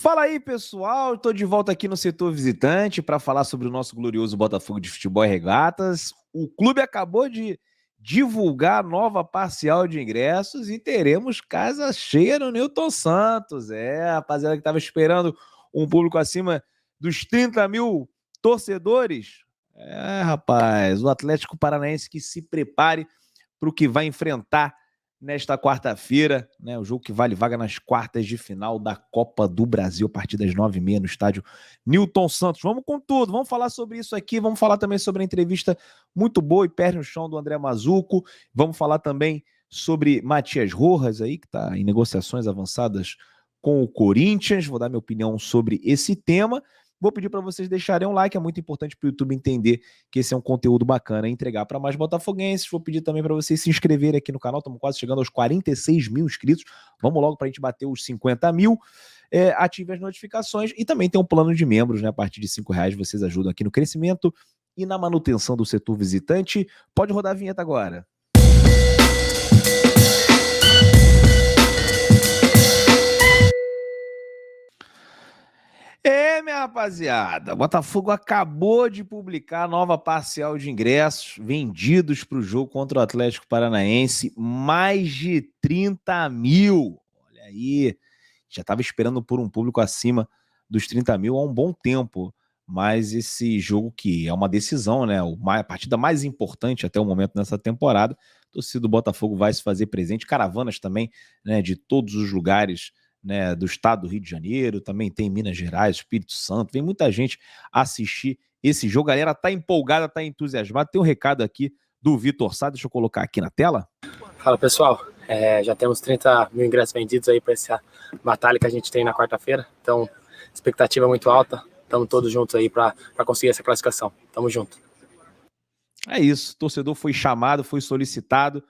Fala aí, pessoal. Estou de volta aqui no setor visitante para falar sobre o nosso glorioso Botafogo de Futebol e Regatas. O clube acabou de divulgar a nova parcial de ingressos e teremos casa cheia no Newton Santos. Rapaziada que estava esperando um público acima dos 30 mil torcedores. Rapaz, o Atlético Paranaense que se prepare para o que vai enfrentar nesta quarta-feira, né, o jogo que vale vaga nas quartas de final da Copa do Brasil, a partir das 9h30 no estádio Newton Santos. Vamos com tudo, vamos falar sobre isso aqui, vamos falar também sobre a entrevista muito boa e pé no chão do André Mazzuco, vamos falar também sobre Matias Rojas aí, que está em negociações avançadas com o Corinthians, vou dar minha opinião sobre esse tema. Vou pedir para vocês deixarem um like, é muito importante para o YouTube entender que esse é um conteúdo bacana e entregar para mais botafoguenses. Vou pedir também para vocês se inscreverem aqui no canal, estamos quase chegando aos 46 mil inscritos. Vamos logo para a gente bater os 50 mil. Ative as notificações e também tem um plano de membros, né? A partir de R$5 vocês ajudam aqui no crescimento e na manutenção do setor visitante. Pode rodar a vinheta agora. Minha rapaziada, o Botafogo acabou de publicar a nova parcial de ingressos vendidos para o jogo contra o Atlético Paranaense, mais de 30 mil. Olha aí, já estava esperando por um público acima dos 30 mil há um bom tempo, mas esse jogo que é uma decisão, né? A partida mais importante até o momento nessa temporada, a torcida do Botafogo vai se fazer presente, caravanas também, né, de todos os lugares, né, do estado do Rio de Janeiro, também tem Minas Gerais, Espírito Santo, vem muita gente assistir esse jogo, a galera tá empolgada, tá entusiasmada. Tem um recado aqui do Vitor Sá, deixa eu colocar aqui na tela. Fala pessoal, já temos 30 mil ingressos vendidos aí para essa batalha que a gente tem na quarta-feira, então expectativa muito alta, estamos todos juntos aí para conseguir essa classificação, tamo junto. É isso, o torcedor foi chamado, foi solicitado,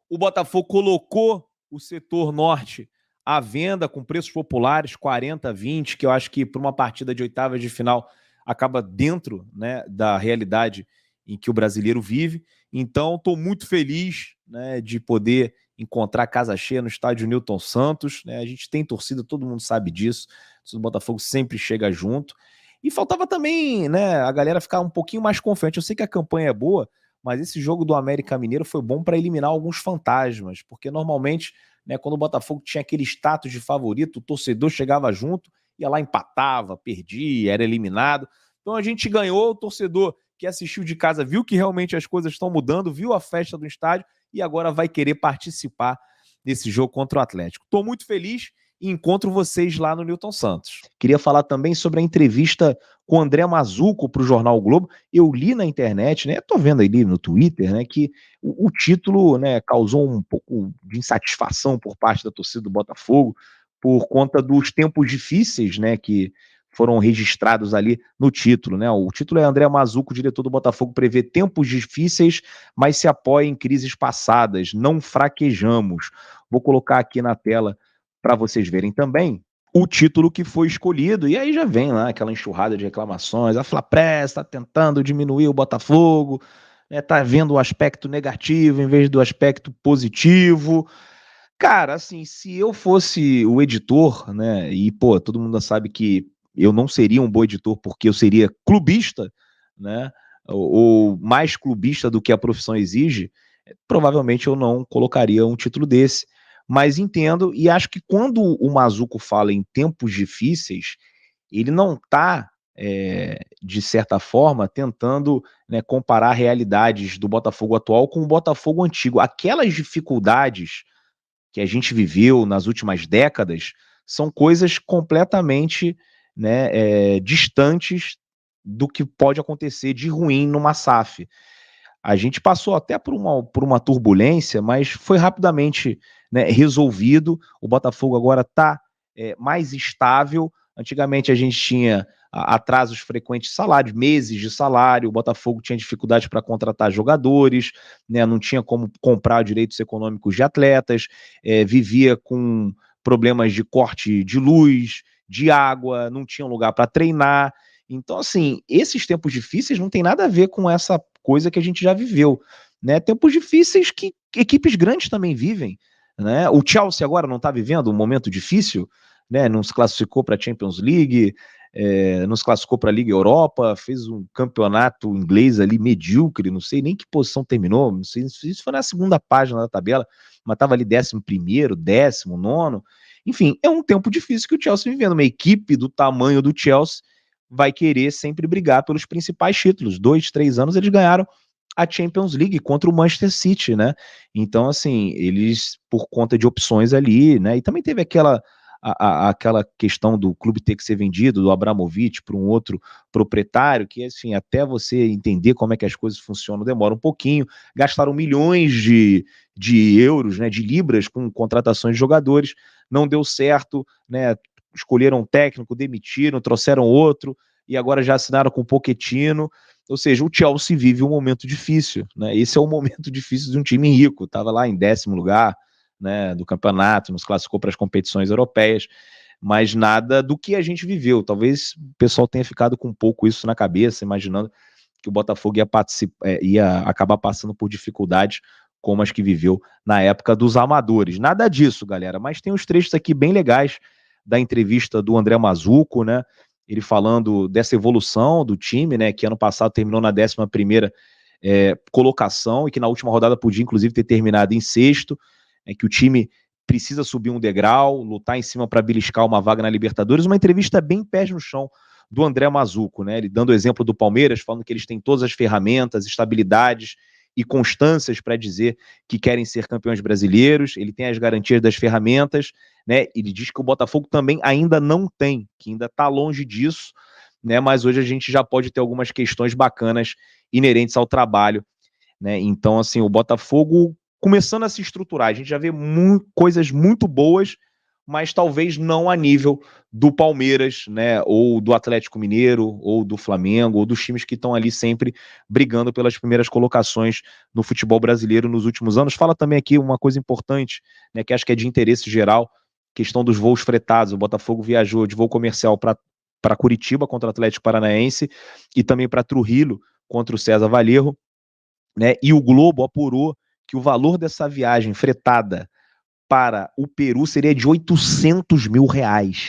o Botafogo colocou o setor norte à venda com preços populares, 40, 20, que eu acho que para uma partida de oitavas de final acaba dentro, né, da realidade em que o brasileiro vive. Então, estou muito feliz, né, de poder encontrar casa cheia no estádio Newton Santos. Né? A gente tem torcida, todo mundo sabe disso. O Botafogo sempre chega junto. E faltava também, né, a galera ficar um pouquinho mais confiante. Eu sei que a campanha é boa, mas esse jogo do América Mineiro foi bom para eliminar alguns fantasmas, porque normalmente, né, quando o Botafogo tinha aquele status de favorito, o torcedor chegava junto, ia lá, empatava, perdia, era eliminado. Então a gente ganhou, o torcedor que assistiu de casa viu que realmente as coisas estão mudando, viu a festa do estádio e agora vai querer participar desse jogo contra o Atlético. Estou muito feliz e encontro vocês lá no Newton Santos. Queria falar também sobre a entrevista com o André Mazzuco para o Jornal o Globo. Eu li na internet, né? Estou vendo aí no Twitter, né? Que o título, né, causou um pouco de insatisfação por parte da torcida do Botafogo por conta dos tempos difíceis, né? Que foram registrados ali no título, né? O título é André Mazzuco, diretor do Botafogo, prevê tempos difíceis, mas se apoia em crises passadas. Não fraquejamos. Vou colocar aqui na tela para vocês verem também o título que foi escolhido, e aí já vem lá aquela enxurrada de reclamações, a Flapress está tentando diminuir o Botafogo, né, tá vendo o aspecto negativo em vez do aspecto positivo. Cara, assim, se eu fosse o editor, né, e pô, todo mundo sabe que eu não seria um bom editor porque eu seria clubista, né, ou mais clubista do que a profissão exige, provavelmente eu não colocaria um título desse. Mas entendo e acho que quando o Mazzuco fala em tempos difíceis, ele não está, de certa forma, tentando, né, comparar realidades do Botafogo atual com o Botafogo antigo. Aquelas dificuldades que a gente viveu nas últimas décadas são coisas completamente, né, distantes do que pode acontecer de ruim numa SAF. A gente passou até por uma turbulência, mas foi rapidamente, né, resolvido. O Botafogo agora está mais estável. Antigamente a gente tinha atrasos frequentes de salários, meses de salário, o Botafogo tinha dificuldade para contratar jogadores, né, não tinha como comprar direitos econômicos de atletas, vivia com problemas de corte de luz, de água, não tinha lugar para treinar. Então, assim, esses tempos difíceis não tem nada a ver com essa coisa que a gente já viveu, né? Tempos difíceis que equipes grandes também vivem, né? O Chelsea agora não está vivendo um momento difícil, né? Não se classificou para a Champions League, não se classificou para a Liga Europa, fez um campeonato inglês ali medíocre, não sei nem que posição terminou, não sei se isso foi na segunda página da tabela, mas estava ali 11º, 19º, enfim, é um tempo difícil que o Chelsea vivendo, uma equipe do tamanho do Chelsea vai querer sempre brigar pelos principais títulos, 2, 3 anos eles ganharam a Champions League contra o Manchester City, né? Então, assim, eles, por conta de opções ali, né? E também teve aquela questão do clube ter que ser vendido, do Abramovich, para um outro proprietário, que, assim, até você entender como é que as coisas funcionam, demora um pouquinho. Gastaram milhões de euros, né? De libras com contratações de jogadores, não deu certo, né? Escolheram um técnico, demitiram, trouxeram outro, e agora já assinaram com o Pochettino. Ou seja, o Chelsea vive um momento difícil, né? Esse é o momento difícil de um time rico. Estava lá em 10º lugar, né, do campeonato, nos classificou para as competições europeias, mas nada do que a gente viveu. Talvez o pessoal tenha ficado com um pouco isso na cabeça, imaginando que o Botafogo ia acabar passando por dificuldades como as que viveu na época dos amadores. Nada disso, galera, mas tem uns trechos aqui bem legais da entrevista do André Mazzucco, né? Ele falando dessa evolução do time, né, que ano passado terminou na 11ª colocação e que na última rodada podia inclusive ter terminado em sexto, que o time precisa subir um degrau, lutar em cima para beliscar uma vaga na Libertadores. Uma entrevista bem pés no chão do André Mazzucco, né? Ele dando o exemplo do Palmeiras, falando que eles têm todas as ferramentas, estabilidades e constâncias para dizer que querem ser campeões brasileiros. Ele tem as garantias das ferramentas, né? Ele diz que o Botafogo também ainda não tem, que ainda está longe disso, né? Mas hoje a gente já pode ter algumas questões bacanas inerentes ao trabalho, né? Então, assim, o Botafogo começando a se estruturar, a gente já vê coisas muito boas, mas talvez não a nível do Palmeiras, né, ou do Atlético Mineiro, ou do Flamengo, ou dos times que estão ali sempre brigando pelas primeiras colocações no futebol brasileiro nos últimos anos. Fala também aqui uma coisa importante, né, que acho que é de interesse geral, questão dos voos fretados. O Botafogo viajou de voo comercial para Curitiba contra o Atlético Paranaense e também para Trujillo contra o César Vallejo, né? E o Globo apurou que o valor dessa viagem fretada para o Peru seria de R$ 800 mil,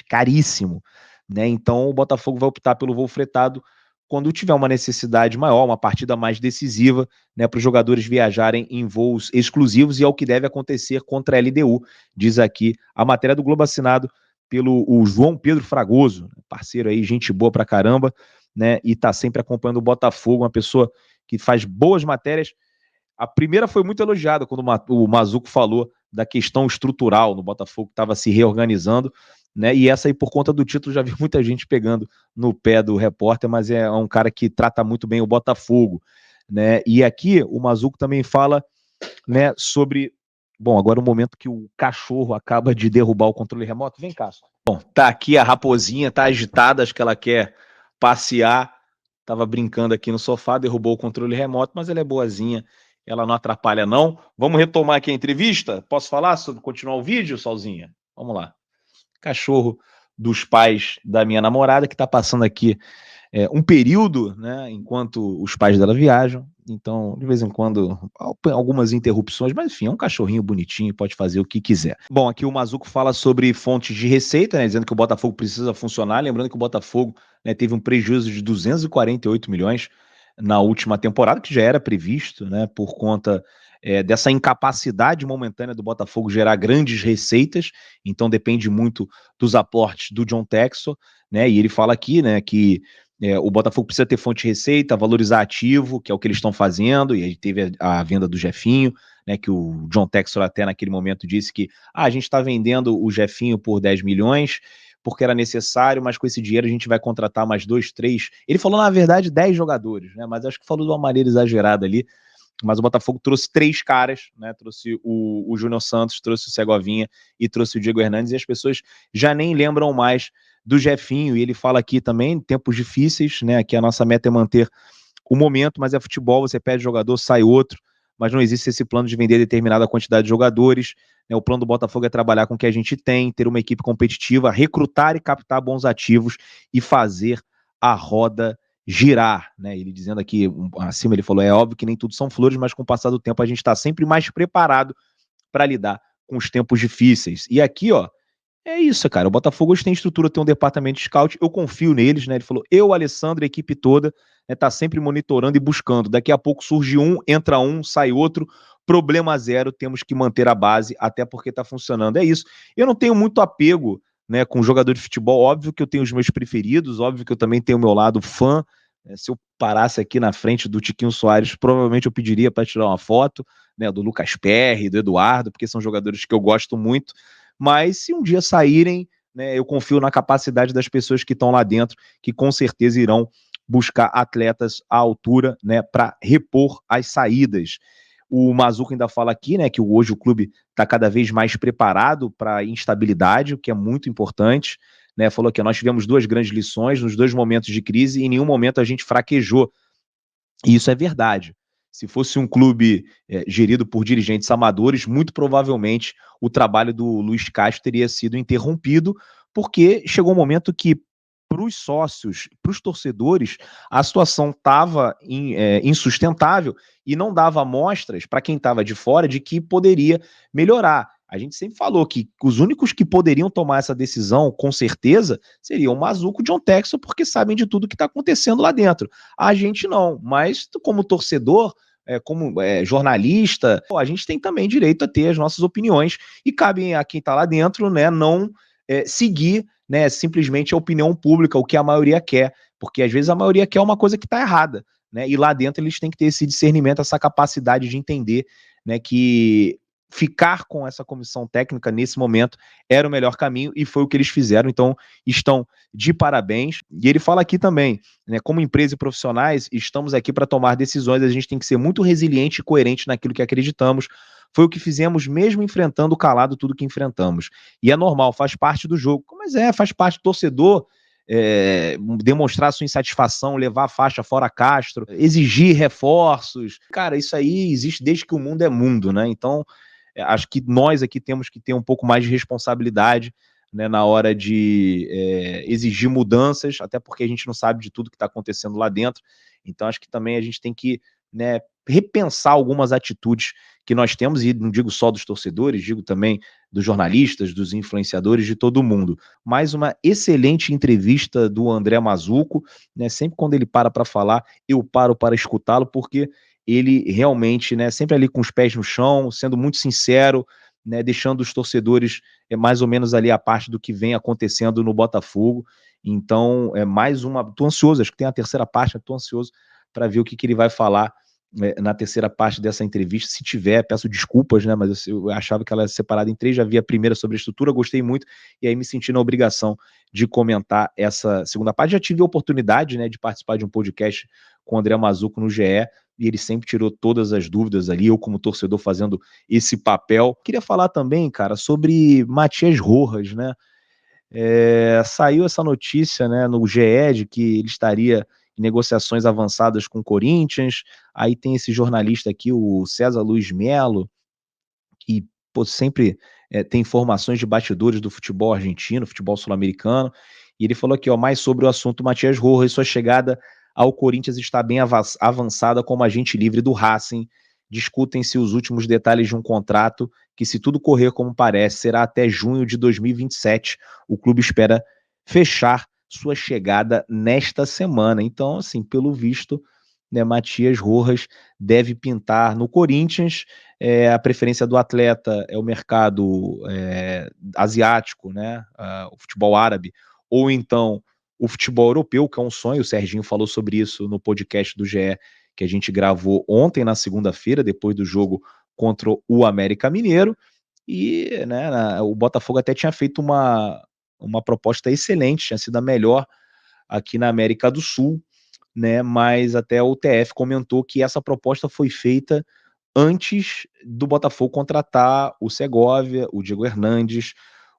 caríssimo, né? Então o Botafogo vai optar pelo voo fretado quando tiver uma necessidade maior, uma partida mais decisiva, né, para os jogadores viajarem em voos exclusivos, e é o que deve acontecer contra a LDU, diz aqui a matéria do Globo assinado pelo João Pedro Fragoso, parceiro aí, gente boa pra caramba, né, e tá sempre acompanhando o Botafogo, uma pessoa que faz boas matérias. A primeira foi muito elogiada quando o Mazzucco falou da questão estrutural no Botafogo, que estava se reorganizando, né? E essa aí, por conta do título, já vi muita gente pegando no pé do repórter, mas é um cara que trata muito bem o Botafogo, né? E aqui o Mazzucco também fala, né, sobre. Bom, agora o momento que o cachorro acaba de derrubar o controle remoto. Vem cá. Bom, tá aqui a raposinha, tá agitada, acho que ela quer passear. Tava brincando aqui no sofá, derrubou o controle remoto, mas ela é boazinha, ela não atrapalha não. Vamos retomar aqui a entrevista? Posso falar sobre continuar o vídeo, Solzinha? Vamos lá. Cachorro dos pais da minha namorada, que tá passando aqui um período, né, enquanto os pais dela viajam, então de vez em quando algumas interrupções, mas enfim, é um cachorrinho bonitinho, pode fazer o que quiser. Bom, aqui o Mazzucco fala sobre fontes de receita, né, dizendo que o Botafogo precisa funcionar, lembrando que o Botafogo, né, teve um prejuízo de 248 milhões na última temporada, que já era previsto, né, por conta dessa incapacidade momentânea do Botafogo gerar grandes receitas, então depende muito dos aportes do John Textor, né, e ele fala aqui, né, que o Botafogo precisa ter fonte de receita, valorizar ativo, que é o que eles estão fazendo, e aí teve a venda do Jefinho, né, que o John Textor até naquele momento disse que a gente está vendendo o Jefinho por 10 milhões, porque era necessário, mas com esse dinheiro a gente vai contratar mais 2, 3. Ele falou, na verdade, 10 jogadores, né, mas acho que falou de uma maneira exagerada ali, mas o Botafogo trouxe 3 caras, né? Trouxe o Júnior Santos, trouxe o Segovinha e trouxe o Diego Hernandes, e as pessoas já nem lembram mais do Jefinho, e ele fala aqui também, tempos difíceis, né? Que a nossa meta é manter o momento, mas é futebol, você perde jogador, sai outro, mas não existe esse plano de vender determinada quantidade de jogadores, né? O plano do Botafogo é trabalhar com o que a gente tem, ter uma equipe competitiva, recrutar e captar bons ativos e fazer a roda girar, né? Ele dizendo aqui, acima ele falou, é óbvio que nem tudo são flores, mas com o passar do tempo a gente está sempre mais preparado para lidar com os tempos difíceis. E aqui, ó, É isso, cara. O Botafogo hoje tem estrutura, tem um departamento de scout, eu confio neles, né? Ele falou, eu, Alessandro, a equipe toda, né, tá sempre monitorando e buscando. Daqui a pouco surge um, entra um, sai outro, problema zero, temos que manter a base, até porque tá funcionando. É isso. Eu não tenho muito apego, né, com jogador de futebol, óbvio que eu tenho os meus preferidos, óbvio que eu também tenho o meu lado fã, né? Se eu parasse aqui na frente do Tiquinho Soares, provavelmente eu pediria para tirar uma foto, né, do Lucas Perry, do Eduardo, porque são jogadores que eu gosto muito, mas se um dia saírem, né, eu confio na capacidade das pessoas que estão lá dentro, que com certeza irão buscar atletas à altura, né, para repor as saídas. O Mazuco ainda fala aqui, né, que hoje o clube está cada vez mais preparado para a instabilidade, o que é muito importante, né? Falou que nós tivemos duas grandes lições nos dois momentos de crise e em nenhum momento a gente fraquejou. E isso é verdade. Se fosse um clube gerido por dirigentes amadores, muito provavelmente o trabalho do Luiz Castro teria sido interrompido, porque chegou um momento que, para os sócios, para os torcedores, a situação estava insustentável e não dava amostras para quem estava de fora de que poderia melhorar. A gente sempre falou que os únicos que poderiam tomar essa decisão, com certeza, seriam o Mazuco e o John Textor, porque sabem de tudo que está acontecendo lá dentro. A gente não, mas como torcedor, como jornalista, a gente tem também direito a ter as nossas opiniões e cabe a quem está lá dentro, né, não seguir, né, simplesmente a opinião pública, o que a maioria quer, porque às vezes a maioria quer uma coisa que está errada, né, e lá dentro eles têm que ter esse discernimento, essa capacidade de entender, né, que ficar com essa comissão técnica nesse momento era o melhor caminho e foi o que eles fizeram, então estão de parabéns. E ele fala aqui também, né, como empresa e profissionais, estamos aqui para tomar decisões, a gente tem que ser muito resiliente e coerente naquilo que acreditamos. Foi o que fizemos mesmo enfrentando calado tudo que enfrentamos. E é normal, faz parte do jogo. Mas faz parte do torcedor demonstrar sua insatisfação, levar a faixa fora Castro, exigir reforços. Cara, isso aí existe desde que o mundo é mundo, né? Então, acho que nós aqui temos que ter um pouco mais de responsabilidade, né, na hora de exigir mudanças, até porque a gente não sabe de tudo que está acontecendo lá dentro. Então, acho que também a gente tem que, né, repensar algumas atitudes que nós temos, e não digo só dos torcedores, digo também dos jornalistas, dos influenciadores, de todo mundo. Mais uma excelente entrevista do André Mazuco, né? Sempre quando ele para falar, eu paro para escutá-lo, porque ele realmente, né, sempre ali com os pés no chão, sendo muito sincero, né, deixando os torcedores mais ou menos ali a parte do que vem acontecendo no Botafogo. Então, mais uma. Tô ansioso, acho que tem a terceira parte, tô ansioso para ver o que ele vai falar na terceira parte dessa entrevista. Se tiver, peço desculpas, né, mas eu achava que ela era separada em três, já vi a primeira sobre a estrutura, gostei muito, e aí me senti na obrigação de comentar essa segunda parte. Já tive a oportunidade, né, de participar de um podcast com o André Mazuco no GE, e ele sempre tirou todas as dúvidas ali, eu como torcedor fazendo esse papel. Queria falar também, cara, sobre Matias Rojas, né? Saiu essa notícia, né, no GE de que ele estaria em negociações avançadas com o Corinthians. Aí tem esse jornalista aqui, o César Luiz Melo, que sempre tem informações de bastidores do futebol argentino, futebol sul-americano, e ele falou aqui, ó, mais sobre o assunto Matias Rojas, sua chegada ao Corinthians está bem avançada como agente livre do Racing. Discutem-se os últimos detalhes de um contrato que, se tudo correr como parece, será até junho de 2027. O clube espera fechar sua chegada nesta semana. Então, assim, pelo visto, né, Matias Rojas deve pintar no Corinthians. A preferência do atleta é o mercado asiático, né, o futebol árabe, ou então o futebol europeu, que é um sonho. O Serginho falou sobre isso no podcast do GE, que a gente gravou ontem, na segunda-feira, depois do jogo contra o América Mineiro, e né, o Botafogo até tinha feito uma proposta excelente, tinha sido a melhor aqui na América do Sul, né, mas até o TF comentou que essa proposta foi feita antes do Botafogo contratar o Segovia, o Diego Hernandes,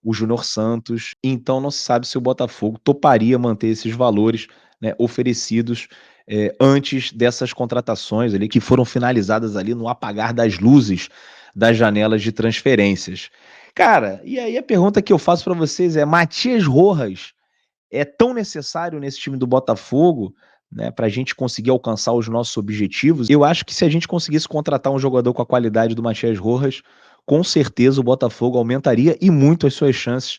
o Júnior Santos. Então não se sabe se o Botafogo toparia manter esses valores, né, oferecidos antes dessas contratações ali, que foram finalizadas ali no apagar das luzes das janelas de transferências. Cara, e aí a pergunta que eu faço para vocês é: Matias Rojas é tão necessário nesse time do Botafogo, né, para a gente conseguir alcançar os nossos objetivos? Eu acho que se a gente conseguisse contratar um jogador com a qualidade do Matias Rojas, com certeza o Botafogo aumentaria e muito as suas chances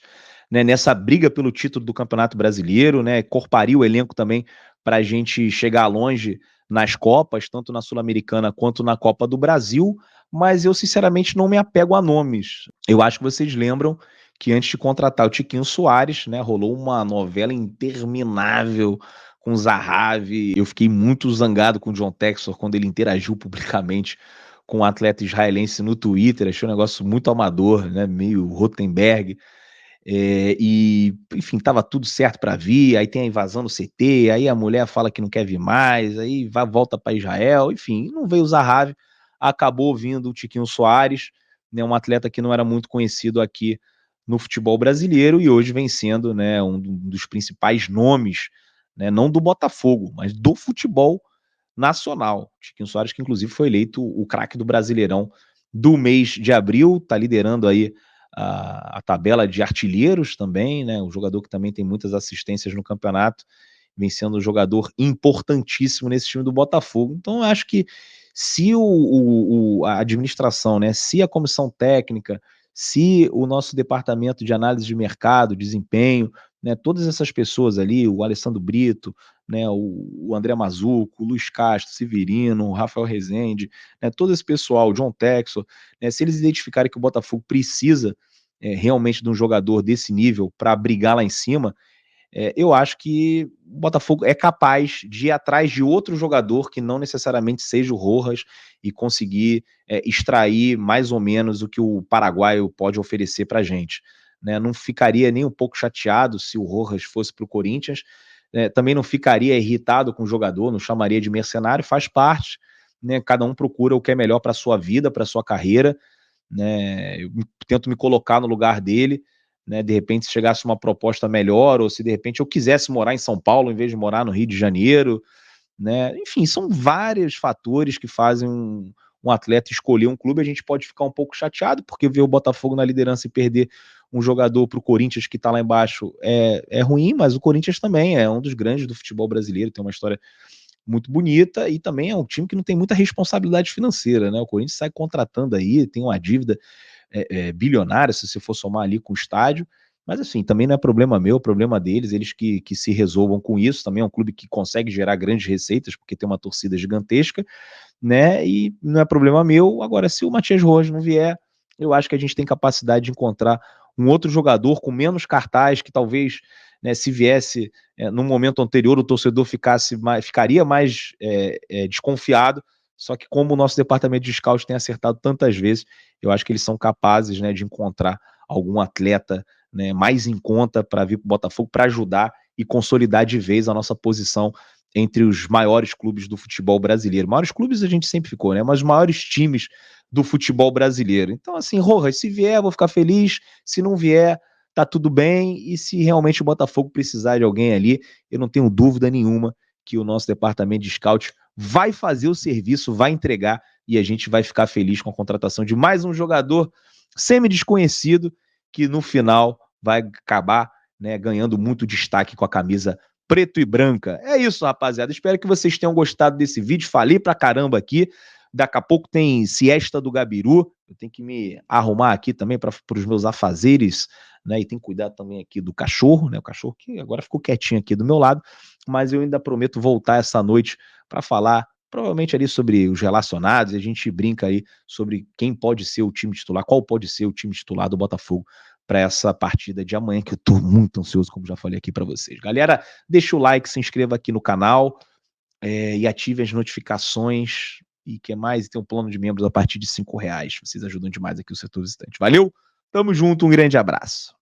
né, nessa briga pelo título do Campeonato Brasileiro, né, corparia o elenco também para a gente chegar longe nas Copas, tanto na Sul-Americana quanto na Copa do Brasil, mas eu sinceramente não me apego a nomes. Eu acho que vocês lembram que antes de contratar o Tiquinho Soares, né, rolou uma novela interminável com o Zahavi. Eu fiquei muito zangado com o John Textor quando ele interagiu publicamente com um atleta israelense no Twitter. Achei um negócio muito amador, né, meio Rotenberg. E, enfim, tava tudo certo para vir, aí tem a invasão no CT, aí a mulher fala que não quer vir mais, aí volta para Israel, enfim, não veio o Zahavi, acabou vindo o Tiquinho Soares, né, um atleta que não era muito conhecido aqui no futebol brasileiro e hoje vem sendo, né, um dos principais nomes, né, não do Botafogo, mas do futebol nacional. Tiquinho Soares, que inclusive foi eleito o craque do Brasileirão do mês de abril, tá liderando aí a tabela de artilheiros também, né? Um jogador que também tem muitas assistências no campeonato, vem sendo um jogador importantíssimo nesse time do Botafogo. Então, eu acho que se a administração, né, se a comissão técnica, se o nosso departamento de análise de mercado, desempenho, né, todas essas pessoas ali, o Alessandro Brito, né, o André Mazuco, o Luiz Castro, Severino, o Rafael Rezende, né, todo esse pessoal, o John Texor, né, se eles identificarem que o Botafogo precisa realmente de um jogador desse nível para brigar lá em cima, eu acho que o Botafogo é capaz de ir atrás de outro jogador que não necessariamente seja o Rojas e conseguir extrair mais ou menos o que o paraguaio pode oferecer para a gente. Né? Não ficaria nem um pouco chateado se o Rojas fosse para o Corinthians, também não ficaria irritado com o jogador, não chamaria de mercenário, faz parte, né? Cada um procura o que é melhor para a sua vida, para a sua carreira, né? Eu tento me colocar no lugar dele, né? De repente, se chegasse uma proposta melhor, ou se de repente eu quisesse morar em São Paulo em vez de morar no Rio de Janeiro, né? Enfim, são vários fatores que fazem um atleta escolher um clube. A gente pode ficar um pouco chateado, porque ver o Botafogo na liderança e perder um jogador para o Corinthians que está lá embaixo é ruim, mas o Corinthians também é um dos grandes do futebol brasileiro, tem uma história muito bonita e também é um time que não tem muita responsabilidade financeira, né? O Corinthians sai contratando aí, tem uma dívida bilionária, se você for somar ali com o estádio, mas assim, também não é problema meu, é problema deles, eles que se resolvam com isso. Também é um clube que consegue gerar grandes receitas, porque tem uma torcida gigantesca, né? E não é problema meu. Agora, se o Matias Rojas não vier, eu acho que a gente tem capacidade de encontrar um outro jogador com menos cartaz, que talvez, né, se viesse no momento anterior, o torcedor ficaria mais desconfiado. Só que como o nosso departamento de scout tem acertado tantas vezes, eu acho que eles são capazes, né, de encontrar algum atleta, né, mais em conta para vir para o Botafogo, para ajudar e consolidar de vez a nossa posição entre os maiores clubes do futebol brasileiro. Maiores clubes a gente sempre ficou, né? Mas os maiores times do futebol brasileiro. Então, assim, Rojas, se vier, vou ficar feliz. Se não vier, tá tudo bem. E se realmente o Botafogo precisar de alguém ali, eu não tenho dúvida nenhuma que o nosso departamento de scout vai fazer o serviço, vai entregar e a gente vai ficar feliz com a contratação de mais um jogador semi-desconhecido que no final vai acabar, né, ganhando muito destaque com a camisa preto e branca. É isso, rapaziada. Espero que vocês tenham gostado desse vídeo. Falei pra caramba aqui. Daqui a pouco tem siesta do Gabiru. Eu tenho que me arrumar aqui também para os meus afazeres, né? E tem que cuidar também aqui do cachorro, né? O cachorro que agora ficou quietinho aqui do meu lado, mas eu ainda prometo voltar essa noite para falar provavelmente ali sobre os relacionados. A gente brinca aí sobre quem pode ser o time titular, qual pode ser o time titular do Botafogo para essa partida de amanhã, que eu tô muito ansioso, como já falei aqui para vocês. Galera, deixa o like, se inscreva aqui no canal e ative as notificações. E que mais? Tem um plano de membros a partir de R$5. Vocês ajudam demais aqui o Setor Visitante. Valeu, tamo junto, um grande abraço.